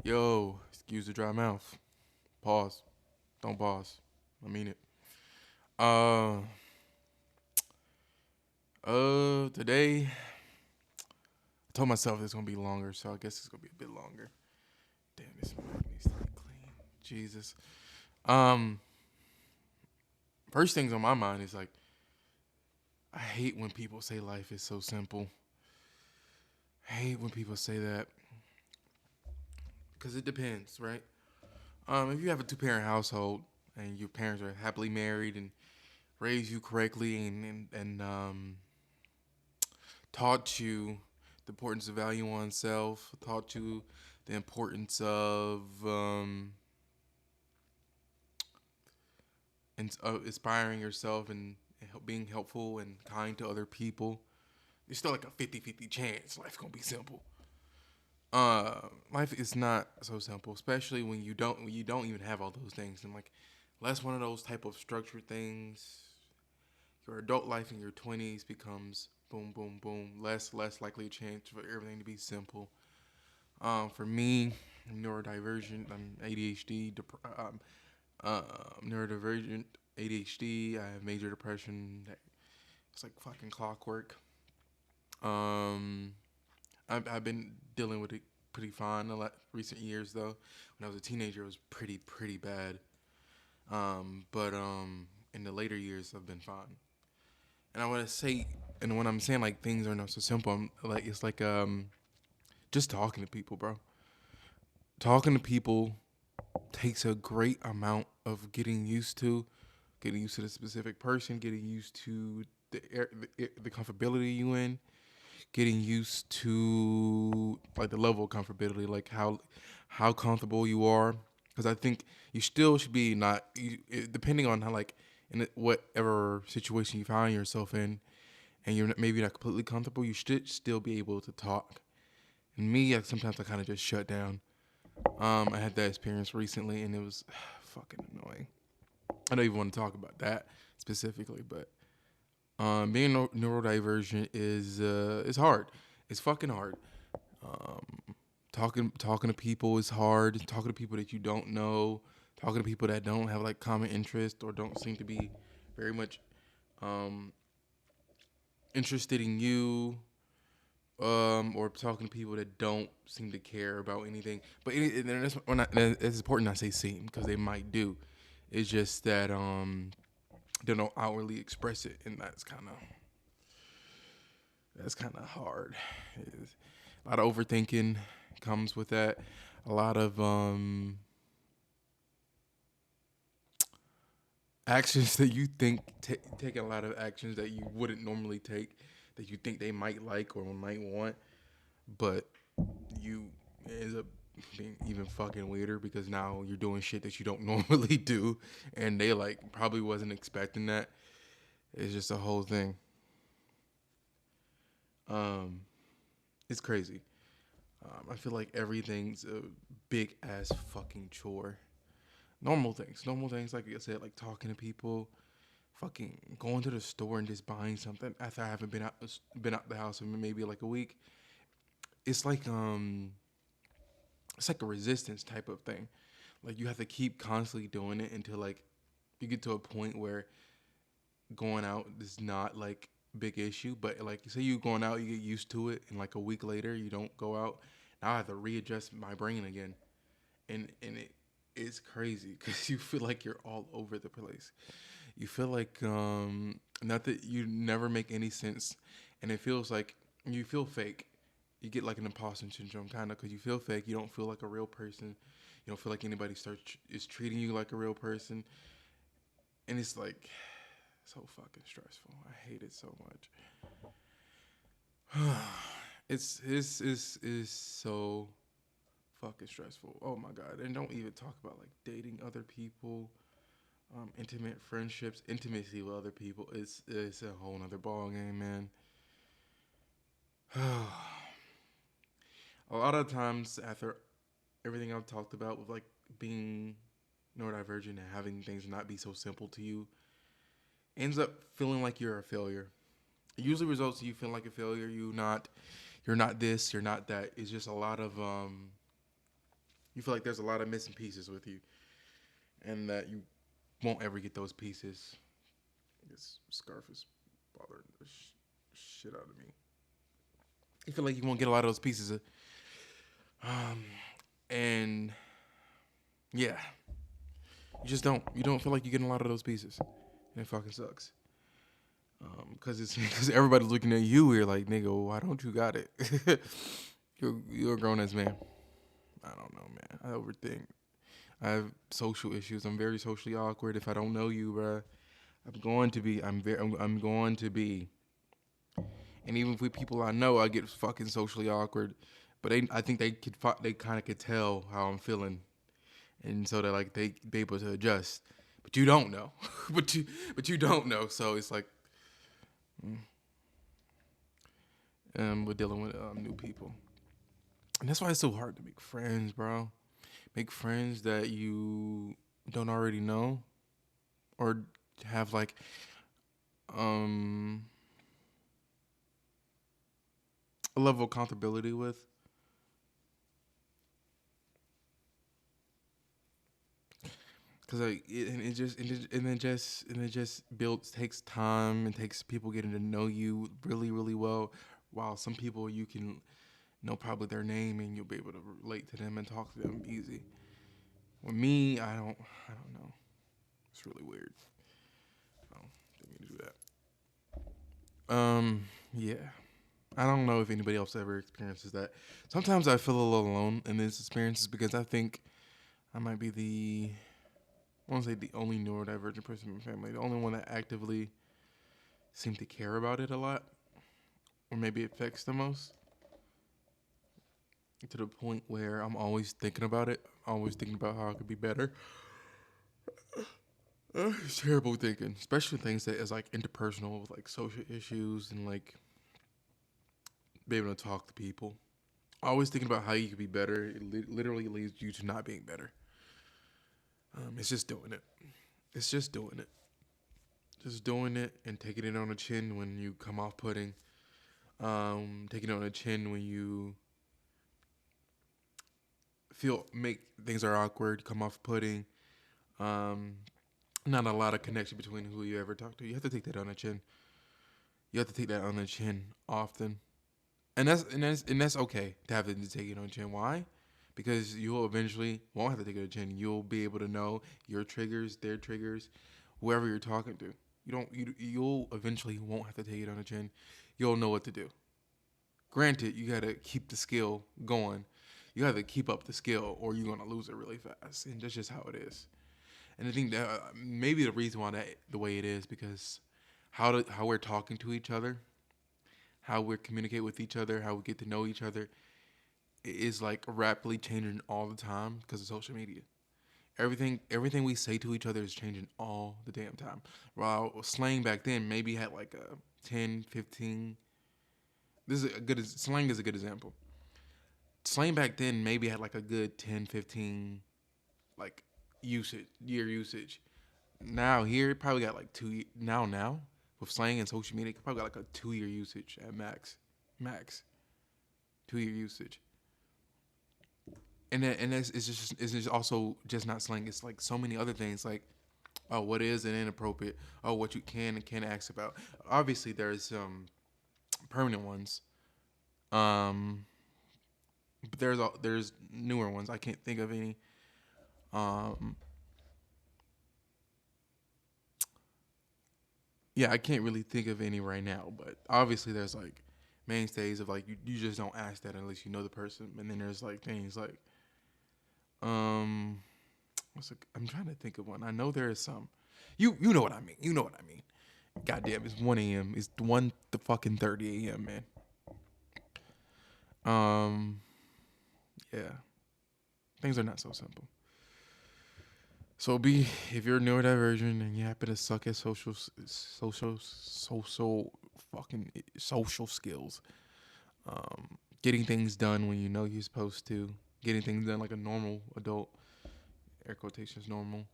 Yo, excuse the dry mouth. Pause. Don't pause. I mean it. Uh, today I told myself it's gonna be longer, so I guess it's gonna be a bit longer. Damn, this mic needs to be clean. Jesus. Um, First things on my mind is like I hate when people say life is so simple. I hate when people say that because it depends, right? If you have a two-parent household and your parents are happily married and raised you correctly and taught you the importance of value oneself, taught you the importance of inspiring yourself and being helpful and kind to other people. There's still like a 50-50 chance life's gonna be simple. Life is not so simple, especially when you don't even have all those things. And like, less one of those type of structured things. Your adult life in your 20s becomes boom, boom, boom. Less likely chance for everything to be simple. For me, I'm neurodivergent. I'm ADHD. Neurodivergent ADHD. I have major depression. It's like fucking clockwork. Um, I've been dealing with it pretty fine a lot recent years though. When I was a teenager, it was pretty bad. But in the later years, I've been fine. And I want to say, and when I'm saying like things are not so simple, I'm like it's like just talking to people, bro. Talking to people takes a great amount of getting used to the specific person, getting used to the comfortability you in, getting used to like the level of comfortability, like how comfortable you are. Because I think you still should be not depending on how like in whatever situation you find yourself in, and you're maybe not completely comfortable, you should still be able to talk. And me, sometimes I kind of just shut down. I had that experience recently, and it was fucking annoying. I don't even want to talk about that specifically, but being neurodivergent is hard. It's fucking hard. Um, talking to people is hard. Talking to people that you don't know, talking to people that don't have like common interest or don't seem to be very much um, interested in you, or talking to people that don't seem to care about anything. But it's important I say seem because they might do. It's just that they don't outwardly express it, and that's kind of hard. It's, a lot of overthinking comes with that. A lot of actions that you think taking a lot of actions that you wouldn't normally take, that you think they might like or might want, but you ends up being even fucking weirder because now you're doing shit that you don't normally do, and they like probably wasn't expecting that. It's just a whole thing. Um, it's crazy. I feel like everything's a big ass fucking chore. Normal things like I said, like talking to people, fucking going to the store and just buying something after I haven't been out the house in maybe like a week. It's like it's like a resistance type of thing. Like you have to keep constantly doing it until like you get to a point where going out is not like big issue. But like say you going out, you get used to it, and like a week later you don't go out. Now I have to readjust my brain again, and it is crazy because you feel like you're all over the place. You feel like not that you never make any sense, and it feels like you feel fake. You get like an imposter syndrome kind of because you feel fake. You don't feel like a real person. You don't feel like anybody is treating you like a real person, and it's like so fucking stressful. I hate it so much. It's so fucking stressful. Oh my god! And don't even talk about like dating other people, intimate friendships, intimacy with other people. It's a whole nother ball game, man. A lot of times after everything I've talked about with like being neurodivergent and having things not be so simple to you, ends up feeling like you're a failure. It usually results in you feeling like a failure. You're not this, you're not that. It's just a lot of You feel like there's a lot of missing pieces with you, and that you won't ever get those pieces. This scarf is bothering the shit out of me. You feel like you won't get a lot of those pieces, um, and yeah, you just don't. You don't feel like you're getting a lot of those pieces, and it fucking sucks. Cause it's because everybody's looking at you weird, like nigga, why don't you got it? You're a grown ass man. I don't know, man. I overthink. I have social issues. I'm very socially awkward. If I don't know you, bruh, I'm going to be. I'm going to be. And even with people I know, I get fucking socially awkward. But I think they kind of could tell how I'm feeling, and so that like they be able to adjust. But you don't know. but you don't know. So it's like, we're dealing with new people, and that's why it's so hard to make friends, bro. Make friends that you don't already know, or have like um a level of comfortability with. Cause like it just builds takes time and takes people getting to know you really really well. While some people you can know probably their name and you'll be able to relate to them and talk to them easy. With me, I don't know. It's really weird. I didn't mean to do that. Yeah. I don't know if anybody else ever experiences that. Sometimes I feel a little alone in these experiences because I think I might be I won't say the only neurodivergent person in my family, the only one that actively seems to care about it a lot, or maybe it affects the most, to the point where I'm always thinking about it, always thinking about how I could be better. It's terrible thinking, especially things that is like interpersonal, with like social issues and like being able to talk to people. Always thinking about how you could be better. It literally leads you to not being better. It's just doing it. It's just doing it. Just doing it and taking it on the chin when you come off putting. Taking it on the chin when you make things are awkward, come off putting. Um, Not a lot of connection between who you ever talk to. You have to take that on the chin. You have to take that on the chin often, and that's okay to have to take it on the chin. Why? Because you'll eventually won't have to take it on the chin. You'll be able to know your triggers, their triggers, whoever you're talking to. You'll eventually won't have to take it on the chin. You'll know what to do. Granted, you gotta keep the skill going. You have to keep up the skill, or you're gonna lose it really fast, and that's just how it is. And I think that maybe the reason why that the way it is because how we're talking to each other, how we communicate with each other, how we get to know each other is like rapidly changing all the time because of social media. Everything we say to each other is changing all the damn time. While slang back then maybe had like a 10, 15. This is a good slang is a good example. Slang back then maybe had like a good 10, 15 like usage. Now here it probably got like now with slang and social media, it probably got like a 2 year usage at max 2 year usage. And it's just also just not slang. It's like so many other things like oh what is an inappropriate, oh what you can and can't ask about. Obviously there's some permanent ones, um, but there's newer ones. I can't think of any. Um, yeah, I can't really think of any right now, but obviously there's like mainstays of like you just don't ask that unless you know the person, and then there's like things like um, I'm trying to think of one. I know there is some. You know what I mean. You know what I mean. Goddamn, it's 1 a.m. It's 1:30 a.m. Man. Um, yeah, things are not so simple. So be if you're neurodivergent and you happen to suck at social fucking social skills, getting things done when you know you're supposed to, getting things done like a normal adult, air quotations normal.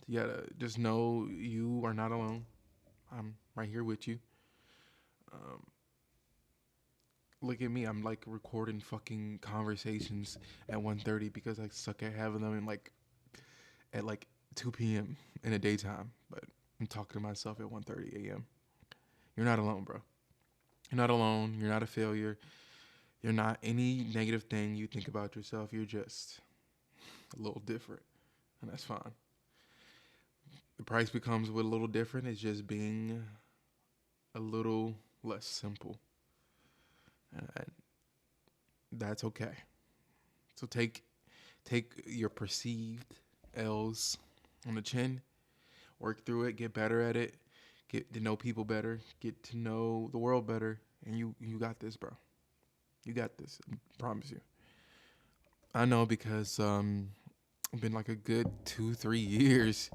You gotta just know you are not alone. I'm right here with you. Um, look at me. I'm like recording fucking conversations at 1:30 because I suck at having them in like at like 2 p.m. in the daytime. But I'm talking to myself at 1:30 a.m. You're not alone, bro. You're not alone. You're not a failure. You're not any negative thing you think about yourself. You're just a little different, and that's fine. The price becomes a little different. It's just being a little less simple, and that's okay. So take your perceived L's on the chin, work through it, get better at it, get to know people better, get to know the world better, and you got this, bro. You got this. I promise you. I know because it's been like a good 2 3 years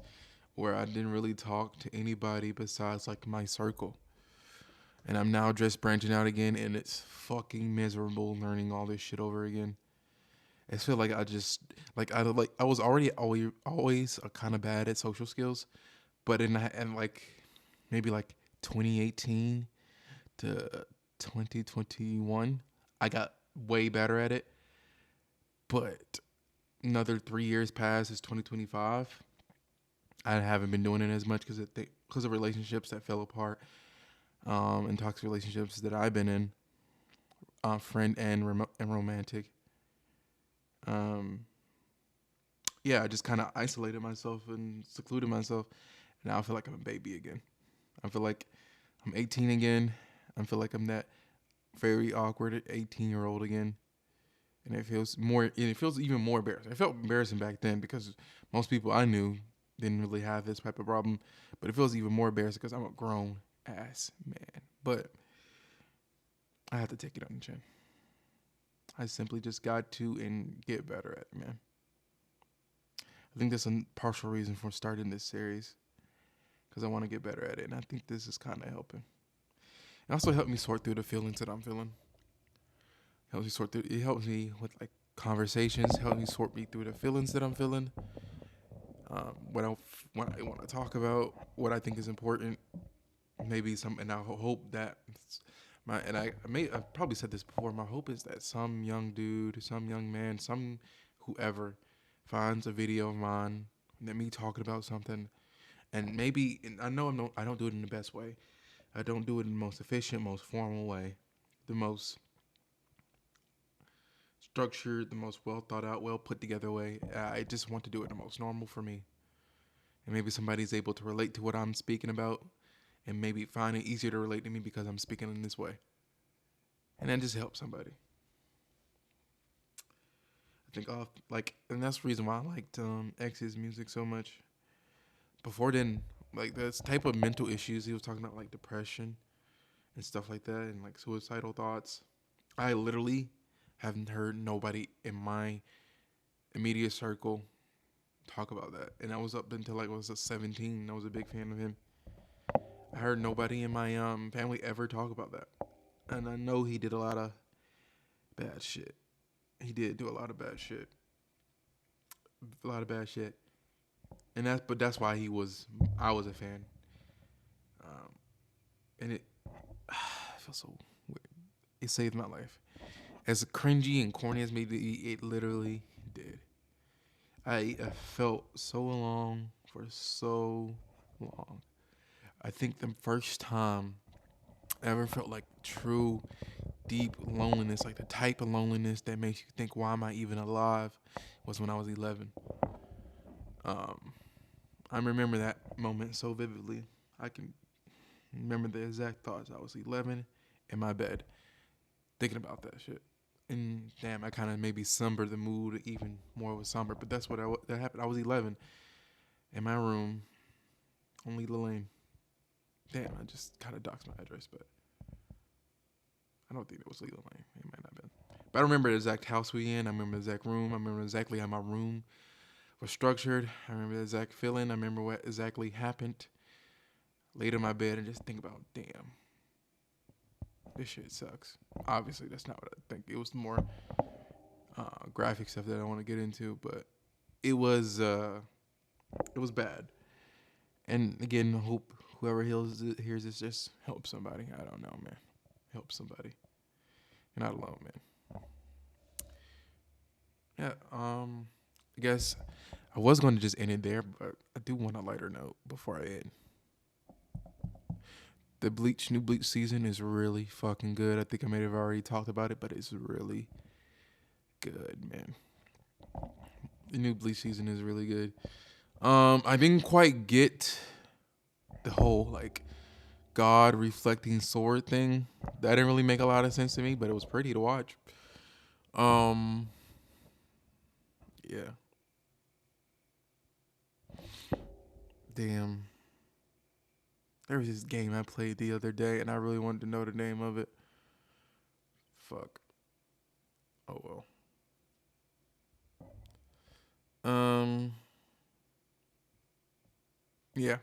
where I didn't really talk to anybody besides like my circle. And I'm now just branching out again, and it's fucking miserable learning all this shit over again. I feel like I just like I was always kind of bad at social skills, but in like maybe like 2018 to 2021, I got way better at it. But another 3 years passed. It's 2025. I haven't been doing it as much because of relationships that fell apart, and toxic relationships that I've been in, friend and romantic. Um, yeah, I just kind of isolated myself and secluded myself. And now I feel like I'm a baby again. I feel like I'm 18 again. I feel like I'm that very awkward 18-year-old again. And it feels even more embarrassing. It felt embarrassing back then because most people I knew didn't really have this type of problem. But it feels even more embarrassing because I'm a grown ass man. But I have to take it on the chin. I simply just got to and get better at it, man. I think that's a partial reason for starting this series because I want to get better at it, and I think this is kind of helping. It also helped me sort through the feelings that I'm feeling. It helps me with like conversations. Helps me sort me through the feelings that I'm feeling. What I want to talk about, what I think is important. Maybe some, and I hope that I've probably said this before. My hope is that some young dude, some young man, some whoever finds a video of mine that me talking about something, and maybe and I don't do it in the best way. I don't do it in the most efficient, most formal way, the most structured, the most well thought out, well put together way. I just want to do it the most normal for me, and maybe somebody's able to relate to what I'm speaking about, and maybe find it easier to relate to me because I'm speaking in this way, and that just helps somebody. I think and that's the reason why I liked X's music so much. Before then, like this type of mental issues he was talking about, like depression and stuff like that, and like suicidal thoughts. I literally haven't heard nobody in my immediate circle talk about that, and I was up until like I was 17. I was a big fan of him. I heard nobody in my family ever talk about that, and I know he did a lot of bad shit. He did do a lot of bad shit, and that's why I was a fan, um, and it I feel so weird. It saved my life. As cringy and corny as maybe it literally did. I felt so alone for so long. I think the first time I ever felt like true, deep loneliness, like the type of loneliness that makes you think, why am I even alive, was when I was 11. Um, I remember that moment so vividly. I can remember the exact thoughts. I was 11 in my bed thinking about that shit. And damn, I kind of maybe somber the mood even more with somber. But that's that happened. I was 11 in my room on Lila Lane. Damn, I just kind of doxed my address, but I don't think it was Lila Lane. It might not have been. But I remember the exact house we in. I remember the exact room. I remember exactly how my room was structured. I remember the exact feeling. I remember what exactly happened. Laid in my bed and just think about, damn, this shit sucks. Obviously, that's not what I think. It was more graphic stuff that I want to get into, but it was bad. And again, hope whoever hears this just help somebody. I don't know, man. Help somebody. You're not alone, man. Yeah. I guess I was going to just end it there, but I do want a lighter note before I end. The new Bleach season is really fucking good. I think I may have already talked about it, but it's really good, man. The new Bleach season is really good. I didn't quite get the whole like God reflecting sword thing. That didn't really make a lot of sense to me, but it was pretty to watch. Um, yeah. Damn. There was this game I played the other day, and I really wanted to know the name of it. Fuck. Oh well. Um. Yeah.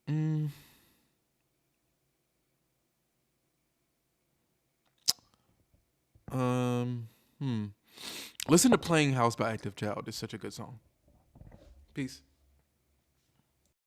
Mm, um. Hmm. Listen to "Playing House" by Active Child. It's such a good song. Peace.